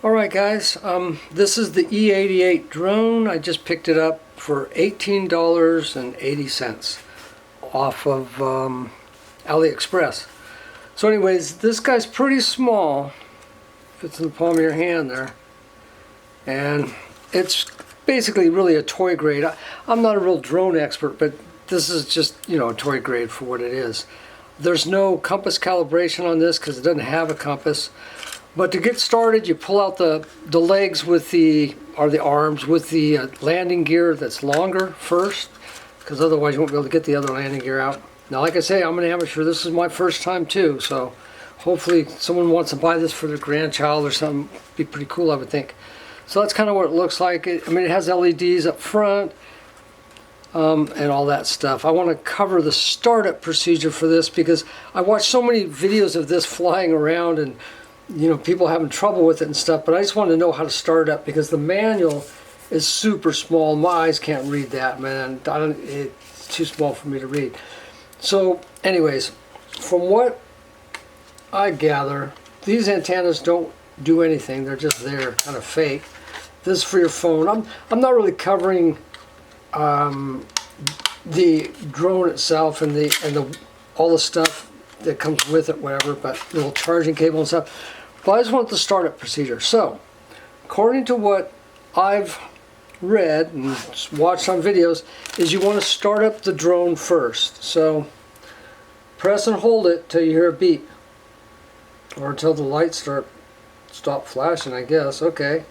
Alright guys, this is the E88 drone. I just picked it up for $18.80 off of AliExpress. So anyways, this guy's pretty small, fits in the palm of your hand there, and it's basically really a toy grade. I'm not a real drone expert, but this is just, you know, a toy grade for what it is. There's no compass calibration on this because it doesn't have a compass. But to get started, you pull out the legs with the arms with the landing gear that's longer first, because otherwise you won't be able to get the other landing gear out. Now, like I say, I'm an amateur. This is my first time too, so hopefully someone wants to buy this for their grandchild or something. It'd be pretty cool, I would think. So that's kind of what it looks like. I mean, it has LEDs up front and all that stuff. I want to cover the startup procedure for this because I watched so many videos of this flying around and, you know, people having trouble with it and stuff, but I just wanted to know how to start up because the manual is super small. My eyes can't read that, man. It's too small for me to read. So anyways, from what I gather, these antennas don't do anything. They're just there, kind of fake. This is for your phone. I'm not really covering the drone itself and all the stuff that comes with it, whatever, but little charging cable and stuff. But I just want the startup procedure. So, according to what I've read and watched on videos, is you want to start up the drone first. So, press and hold it till you hear a beep, or until the lights stop flashing, I guess. Okay,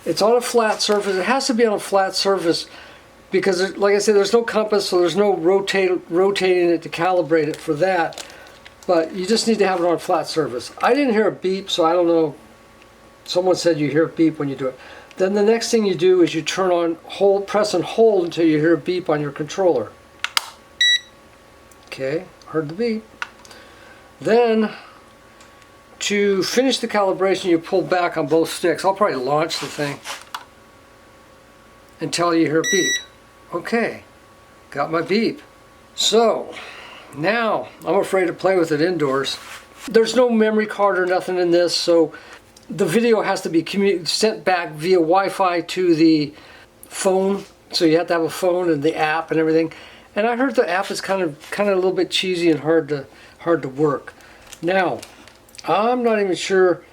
it's on a flat surface. It has to be on a flat surface because, like I said, there's no compass, so there's no rotating it to calibrate it for that. But you just need to have it on a flat surface. I didn't hear a beep, so I don't know. Someone said you hear a beep when you do it. Then the next thing you do is you turn on, press and hold until you hear a beep on your controller. Okay, heard the beep. Then, to finish the calibration, you pull back on both sticks. I'll probably launch the thing until you hear a beep. Okay, got my beep. So, now, I'm afraid to play with it indoors. There's no memory card or nothing in this, so the video has to be sent back via Wi-Fi to the phone. So you have to have a phone and the app and everything. And I heard the app is kind of a little bit cheesy and hard to work. Now, I'm not even sure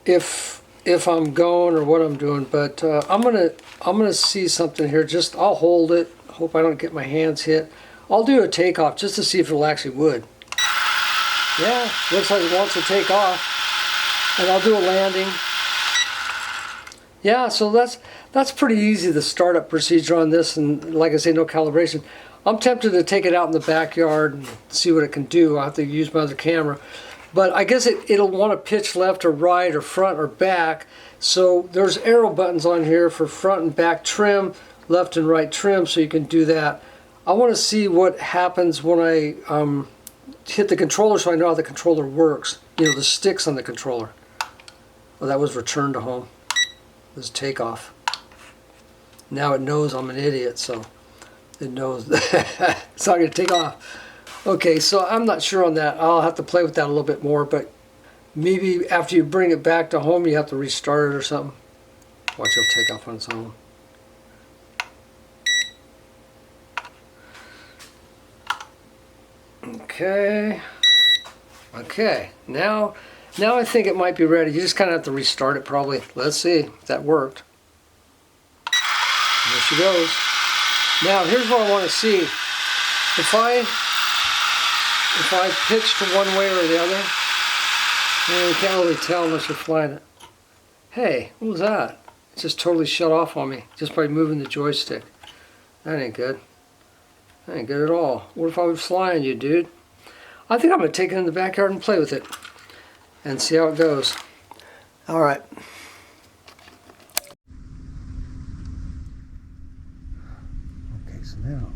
if I'm going or what I'm doing, but I'm gonna see something here. I'll hold it. Hope I don't get my hands hit. I'll do a takeoff just to see if it'll actually would. Yeah, looks like it wants to take off. And I'll do a landing. Yeah, so that's pretty easy, the startup procedure on this, and like I say, no calibration. I'm tempted to take it out in the backyard and see what it can do. I'll have to use my other camera. But I guess it'll want to pitch left or right or front or back. So there's arrow buttons on here for front and back trim, left and right trim, so you can do that. I want to see what happens when I hit the controller so I know how the controller works. You know, the sticks on the controller. Well, that was return to home. This is takeoff. Now it knows I'm an idiot, so it knows it's not going to take off. Okay, so I'm not sure on that. I'll have to play with that a little bit more, but maybe after you bring it back to home, you have to restart it or something. Watch, it'll take off on its own. Okay, now I think it might be ready. You just kind of have to restart it probably. Let's see if that worked. There she goes. Now here's what I want to see. If I pitch to one way or the other, you can't really tell unless you're flying it. Hey, what was that? It just totally shut off on me just by moving the joystick. That ain't good. That ain't good at all. What if I was flying you, dude? I think I'm going to take it in the backyard and play with it and see how it goes. Alright. Okay, so now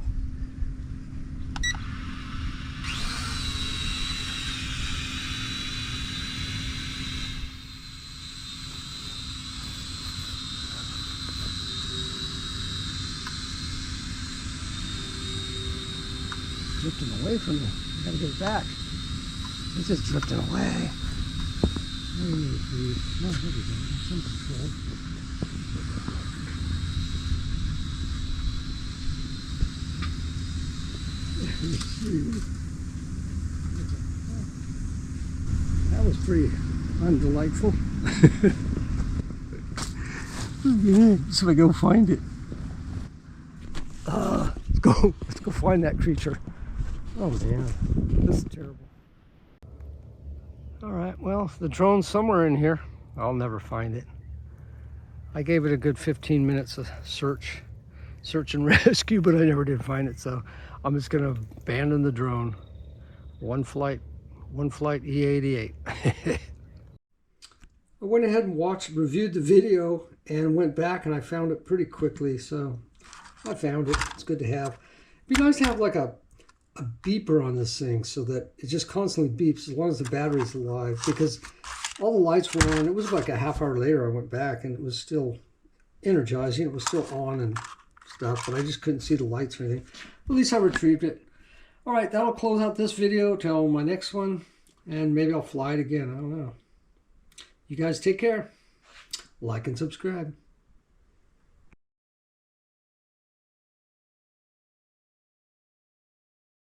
drifting away from you. You gotta get it back. It's just drifting away. No, here we go. That was pretty undelightful. So I go find it. Let's go find that creature. Oh man, this is terrible. All right, well, the drone's somewhere in here. I'll never find it. I gave it a good 15 minutes of search and rescue, but I never did find it. So I'm just gonna abandon the drone. One flight E88. I went ahead and reviewed the video and went back and I found it pretty quickly. So I found it. It's good to have. It'd be nice to have like a beeper on this thing so that it just constantly beeps as long as the battery's alive, because all the lights were on. It was like a half hour later I went back and it was still energizing. It was still on and stuff, but I just couldn't see the lights or anything. At least I retrieved it. All right, that'll close out this video till my next one, and maybe I'll fly it again. I don't know. You guys take care. Like and subscribe.